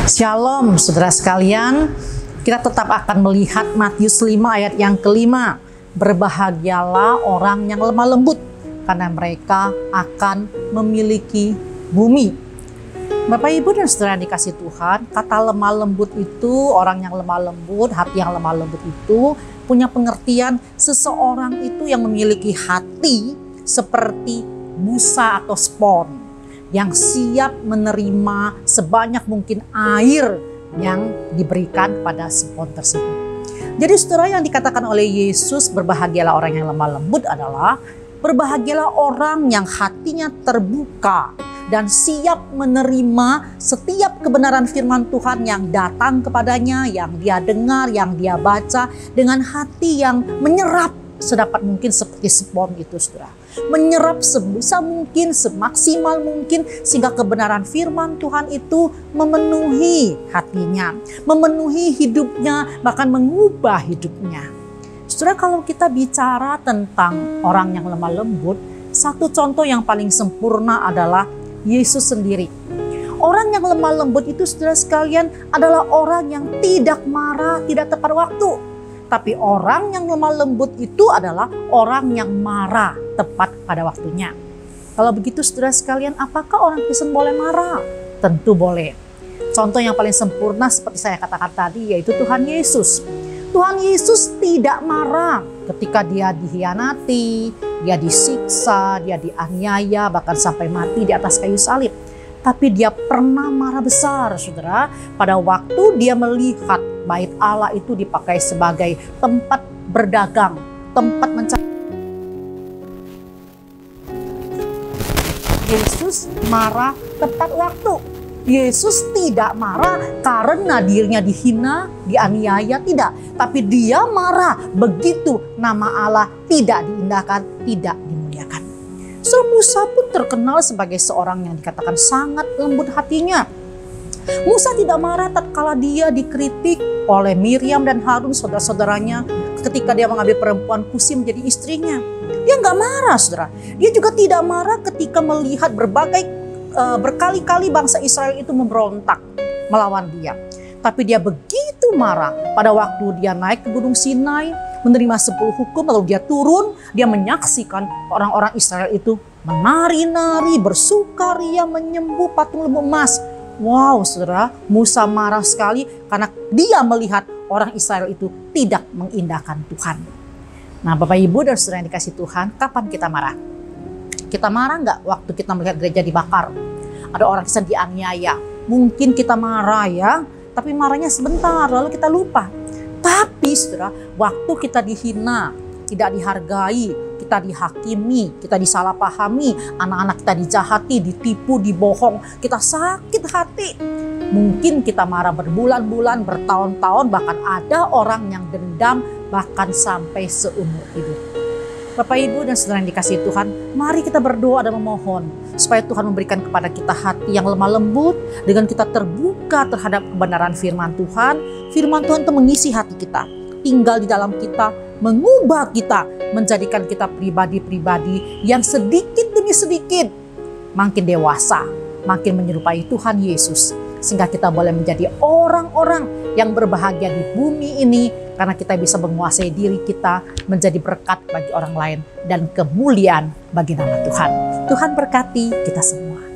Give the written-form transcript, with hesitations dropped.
Shalom saudara sekalian, kita tetap akan melihat Matius 5 ayat yang kelima. Berbahagialah orang yang lemah lembut, karena mereka akan memiliki bumi. Bapak Ibu dan saudara yang dikasih Tuhan, kata lemah lembut itu, orang yang lemah lembut, hati yang lemah lembut itu punya pengertian seseorang itu yang memiliki hati seperti busa atau spon, yang siap menerima sebanyak mungkin air yang diberikan pada spon tersebut. Jadi saudara, yang dikatakan oleh Yesus berbahagialah orang yang lemah lembut adalah berbahagialah orang yang hatinya terbuka dan siap menerima setiap kebenaran firman Tuhan yang datang kepadanya, yang dia dengar, yang dia baca dengan hati yang menyerap sedapat mungkin seperti spon itu saudara. Menyerap sebisa mungkin, semaksimal mungkin, sehingga kebenaran firman Tuhan itu memenuhi hatinya, memenuhi hidupnya, bahkan mengubah hidupnya. Saudara, kalau kita bicara tentang orang yang lemah lembut, satu contoh yang paling sempurna adalah Yesus sendiri. Orang yang lemah lembut itu saudara sekalian adalah orang yang tidak marah, tidak tepat waktu. Tapi orang yang lemah lembut itu adalah orang yang marah tepat pada waktunya. Kalau begitu saudara sekalian, apakah orang Kristen boleh marah? Tentu boleh. Contoh yang paling sempurna seperti saya katakan tadi, yaitu Tuhan Yesus. Tuhan Yesus tidak marah ketika dia dikhianati, dia disiksa, dia dianiaya, bahkan sampai mati di atas kayu salib. Tapi dia pernah marah besar saudara pada waktu dia melihat bait Allah itu dipakai sebagai tempat berdagang, tempat mencari. Yesus marah tepat waktu. Yesus tidak marah karena dirinya dihina, dianiaya, tidak. Tapi dia marah begitu nama Allah tidak diindahkan, tidak dimuliakan. Surah Musa pun terkenal sebagai seorang yang dikatakan sangat lembut hatinya. Musa tidak marah tatkala dia dikritik oleh Miriam dan Harun saudara-saudaranya ketika dia mengambil perempuan Kusi menjadi istrinya. Dia nggak marah saudara. Dia juga tidak marah ketika melihat berkali-kali bangsa Israel itu memberontak melawan dia. Tapi dia begitu marah pada waktu dia naik ke Gunung Sinai, menerima 10 hukum, lalu dia turun, dia menyaksikan orang-orang Israel itu menari-nari, bersukaria, menyembah patung lembu emas. Wow saudara, Musa marah sekali karena dia melihat orang Israel itu tidak mengindahkan Tuhan. Nah Bapak Ibu dan saudara yang dikasih Tuhan, kapan kita marah? Kita marah nggak waktu kita melihat gereja dibakar? Ada orang Kristen dianiaya. Mungkin kita marah ya, tapi marahnya sebentar lalu kita lupa. Tapi saudara, waktu kita dihina, tidak dihargai, kita dihakimi, kita disalahpahami, anak-anak kita dijahati, ditipu, dibohong, kita sakit hati. Mungkin kita marah berbulan-bulan, bertahun-tahun, bahkan ada orang yang dendam bahkan sampai seumur hidup. Bapak Ibu dan saudara yang dikasihi Tuhan, mari kita berdoa dan memohon supaya Tuhan memberikan kepada kita hati yang lemah lembut, dengan kita terbuka terhadap kebenaran firman Tuhan. Firman Tuhan itu mengisi hati kita, tinggal di dalam kita, mengubah kita, menjadikan kita pribadi-pribadi yang sedikit demi sedikit makin dewasa, makin menyerupai Tuhan Yesus, sehingga kita boleh menjadi orang-orang yang berbahagia di bumi ini, karena kita bisa menguasai diri kita menjadi berkat bagi orang lain dan kemuliaan bagi nama Tuhan. Tuhan berkati kita semua.